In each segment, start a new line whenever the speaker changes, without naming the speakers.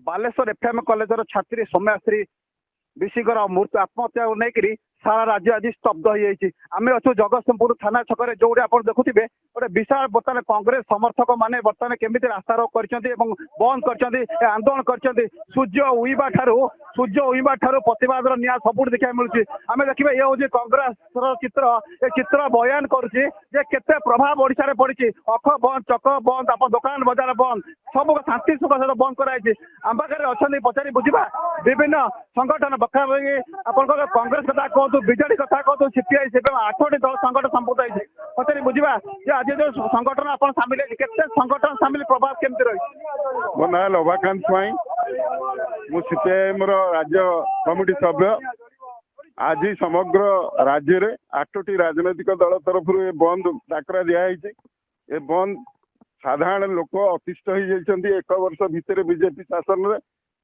Baleshwar FM कॉलेजर छात्री सौम्याश्री विशिकर मृत्यु आत्महत्या को लेकर सारा राज्य आज स्तब्ध हो आम अच्छु जगतसिंहपुर थाना छक जो आप देखुए गोटे विशाल बर्तमान कांग्रेस समर्थक माने बर्तमान केमी रास्तारोक कर बंद कर आंदोलन कर सूर्य उइबा ठारू प्रतिवाद निया सब देखा मिलूँ आम देखिए ये हूँ कांग्रेस चित्र ए चित्र बयान करुच्चे केते प्रभाव ओडिशा पड़ी अख बंद चक बंद आप दुकान बजार बंद सब शांति सुख सहित बंद कराई आम पाखे अच्छा पचारि बुझा विभिन्न संगठन बखा आप कांग्रेस कथा कहतु बीजेडी कथा कहतु सीपीआई सीपीएम 8टी दल संगठन संपुट पचारि बुझा आज जो संगठन आप सामिल केते संगठन सामिल प्रभाव केमती रही
मो ना लभाकांत स्वाई मु सीपीआईएम राज्य कमिटी सभ्य आज समग्र राज्य रे 8टी राजनैतिक दल तरफ बंद डाकरा दिखाई बंद साधारण लोक अतिष्ठ हो जाती एक वर्ष भितर बीजेपी शासन रे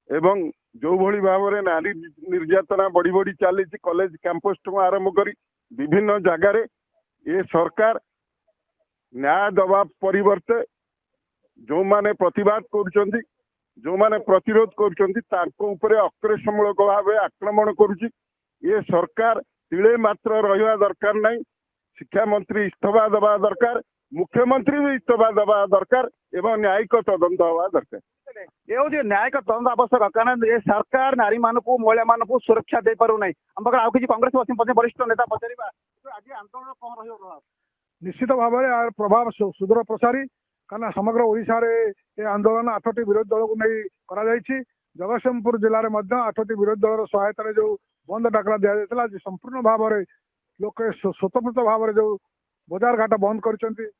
एवं जो भली भाव में नारी निर्यातना बढ़ी बढ़ी चली कॉलेज कैंपस ठू आरंभ कर विभिन्न जगार ये सरकार न्याय दबा परिवर्ते जो माने प्रतिवाद कर जो माने प्रतिरोध कर अक्रेशमूलक भाव आक्रमण करुच्ची ये सरकार तिले मात्र रहा दरकार नहीं शिक्षा मंत्री इस्तीफा दबा दरकार मुख्यमंत्री भी इस्तीफा दबा दरकार एवं न्यायिक तदंत हवा दरकार
ये हूँ न्यायिक तदंत आवश्यक कारण ये सरकार नारी मान महिला मान सुरक्षा दे पार ना आम पाखे आउ कि कांग्रेस वरिष्ठ नेता पचार आज आंदोलन कौन रहा
निश्चित भाव में प्रभाव सुदूर प्रसारी कारण समग्र ओडिशा रे ये आंदोलन 8टी विरोधी दल को नहीं करा जगतसिंहपुर जिले में 8टी विरोधी दल सहायता जो बंद डाकरा दि जाता आज संपूर्ण भाव में लोक स्वतंत्र भाव में जो बजार घाट बंद कर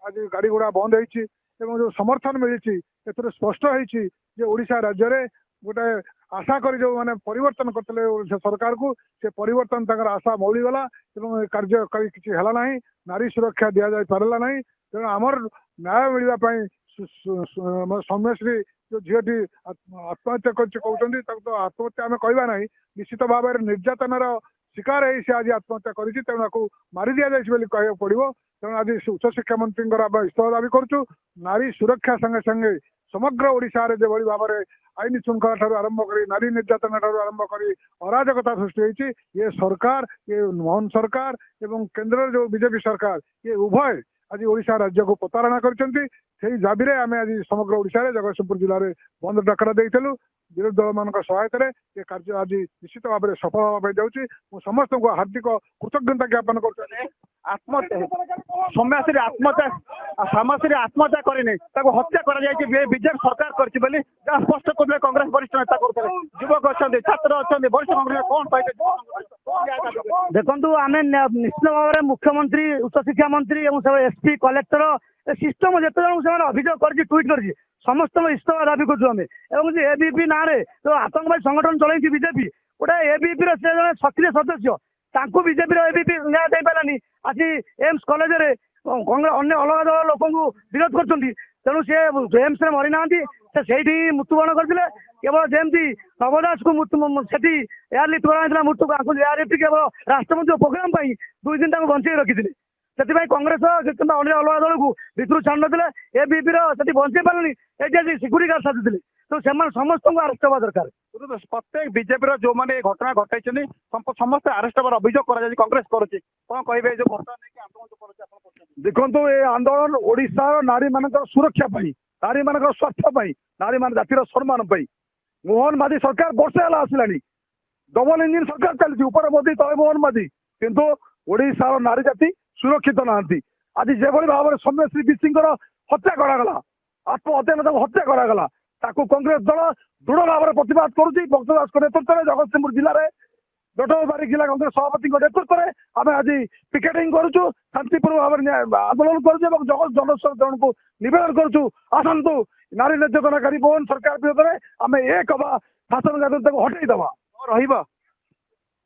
आज गाड़ी गुड़ा बंद होती जो समर्थन मिली स्पष्ट होशा राज्य में गोटे आशा कर जो मैंने परिवर्तन करते सरकार को से परिवर्तन तक आशा मौलीगला कार्य किसी है ना नारी सुरक्षा दि जा पारा ना तेणु आमर न्याय मिलवाई सौम्यश्री जो झीटी आत्महत्या कहते तो आत्महत्या आम कहवा ना निश्चित भाव में निर्यातनार शिकार है सी आज आत्महत्या करू मारी दि जाए कह पड़ो तेणु आज उच्च शिक्षा मंत्री इस्तीफा दाबी करुँ नारी सुरक्षा संगे संगे समग्र ओडिशा रे जो भाव में आईन श्रृंखला ठारू आरंभ कर नारी निर्यातना ठारू आरंभ कर अराजकता सृष्टि होती ये सरकार ये मोहन सरकार एवं केंद्र जो बीजेपी सरकार ये उभय आज ओडिशा राज्य को प्रतारणा कर दाबी आम आज समग्र ओडिशा जगतसिंहपुर जिले में बंद डाकरा देलु विरोधी दल मान सहायता ये कार्य आज निश्चित भाव में सफल होगा जाऊँगी समस्त को हार्दिक कृतज्ञता ज्ञापन कर
आत्महत्या सौम्याश्री आत्महत्या सामाश्री आत्महत्या करनी हत्या कर बीजेपी सरकार कर स्पष्ट कर कांग्रेस वरिष्ठ नेता करते युवक अच्छा छात्र अच्छा वरिष्ठ कांग्रेस कौन
देखो आम निश्चित भाव में मुख्यमंत्री उच्च शिक्षा मंत्री एसपी कलेक्टर सिस्टम जिते जन अभियोग कर ट्वीट कर समस्त इस्तीफा दाबी करें एबीपी ना जो आतंकवादी संगठन चलती बीजेपी गोटे एबीपी सक्रिय सदस्य बीजेपी एबीपी न्याय दे पारानी आज एम्स कॉलेज रे अन्य अलग दल लोक विरोध कर तेणु सी एम्स मरी ना से मृत्युवरण करते केवल जमी नवदास को से एयरलिफ्ट कराई मृत्यु को एयरलिफ्ट केवल राष्ट्रपति प्रोग्राम 2 दिन बंचे रखी से कांग्रेस अन्य अलग दल को भितर छाड़ ना एबीपी बंचे पारे सिक्यूरीटी गार्ड साजुले तो समस्त को अरेस्ट हवा दरकार
प्रत्येक बीजेपी जो मैंने घटना घटाई समस्त अरेस्ट हमार अभियोग कांग्रेस करुच्ची कौन कहे जो आंदोलन
देखो ये आंदोलन ओडिशा नारी मान सुरक्षा नारी मान स्वार्थ नारी मान जातिर सम्मान मोहन माझी सरकार वर्षे है आसला डबल इंजिन सरकार चलती ऊपर मोदी तले मोहन माझी किंतु ओडिशा नारी जाति सुरक्षित ना आज जो भाव में सौम्यश्री विशिंकर हत्या करागला आत्महत्या हत्या करागला ताकू कांग्रेस दल दृढ़ भाव में प्रतिवाद करुच्ची भक्त दास नेतृत्व में जगतसिंहपुर जिले में जटोबारी जिला कांग्रेस सभापति नेतृत्व में आम आज पिकेटिंग करुचु शांतिपूर्ण भाव में आंदोलन करुँ जनसाधारण को निवेदन करुचु आसतु नारी निर्यातनाकारी मोहन सरकार विरोध में आम एक हवा शासन को हटईदवा
रहा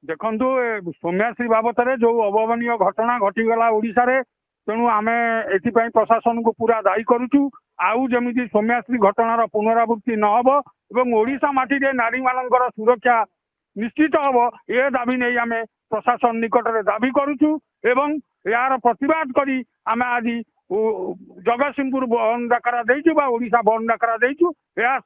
देखु सौम्याश्री बाबत जो अभावनीय घटना घटीगला ओडिशा रे तेणु आम एपाई प्रशासन को पूरा दायी करुचु आउ जमी सौम्याश्री घटनार पुनरावृत्ति न हो एवं ओडिशा माटी रे नारी मानकर सुरक्षा निश्चित हम ये दाबी नहीं आम प्रशासन निकट में दाबी करुचु एवं यार प्रतिवाद करी आम आज जगतसिंहपुर बंद डाकरा देचु ओडिशा बंद डाकरा देचु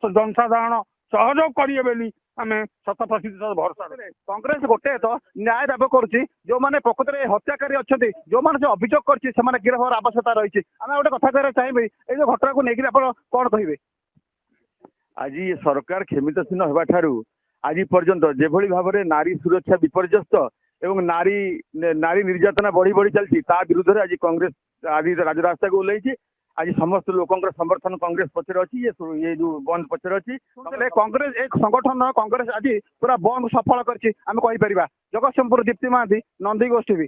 जनसाधारण
ସହଯୋଗ କରିବେନି ଆମେ ଶତ ପ୍ରତିଶତ ଭରସା କରୁ।
କଂଗ୍ରେସ ଗୋଟେ ତ ନ୍ୟାୟ ଦାବି କରୁଛି ଯୋଉମାନେ ପ୍ରକୃତରେ ହତ୍ୟାକାରୀ ଅଛନ୍ତି ଯୋଉମାନେ ଯୋଉ ଅଭିଯୋଗ କରିଛି ସେମାନେ ଗିରଫ ହେବାର ଆବଶ୍ୟକତା ରହିଛି। ଆମେ ଗୋଟେ କଥା କହିବାକୁ ଚାହିଁବି ଏଇ ଯୋଉ ଘଟଣାକୁ ନେଇକି ଆପଣ କଣ କହିବେ?
ଆଜି ସରକାର କ୍ଷମତାସୀନ ହେବା ଠାରୁ ଆଜି ପର୍ଯ୍ୟନ୍ତ ଯେଭଳି ଭାବରେ ନାରୀ ସୁରକ୍ଷା ବିପର୍ଯ୍ୟସ୍ତ ଏବଂ ନାରୀ ନିର୍ଯାତନା ବଢି ବଢି ଚାଲିଛି ତା ବିରୁଦ୍ଧରେ ଆଜି କଂଗ୍ରେସ ଆଜି ରାଜରାସ୍ତାକୁ ଓହ୍ଲାଇଛି। ଆଜି ସମସ୍ତ ଲୋକଙ୍କର ସମର୍ଥନ କଂଗ୍ରେସ ପଛରେ ଅଛି, ଏ ଯୋଉ ବନ୍ଦ ପଛରେ ଅଛି।
କଂଗ୍ରେସ ଏକ ସଂଗଠନ କଂଗ୍ରେସ ଆଜି ପୁରା ବନ୍ଦ ସଫଳ କରିଛି ଆମେ କହିପାରିବା। ଜଗତସିଂହପୁର ଦୀପ୍ତି ମହାନ୍ତି, ନନ୍ଦିଘୋଷ ଟିଭି।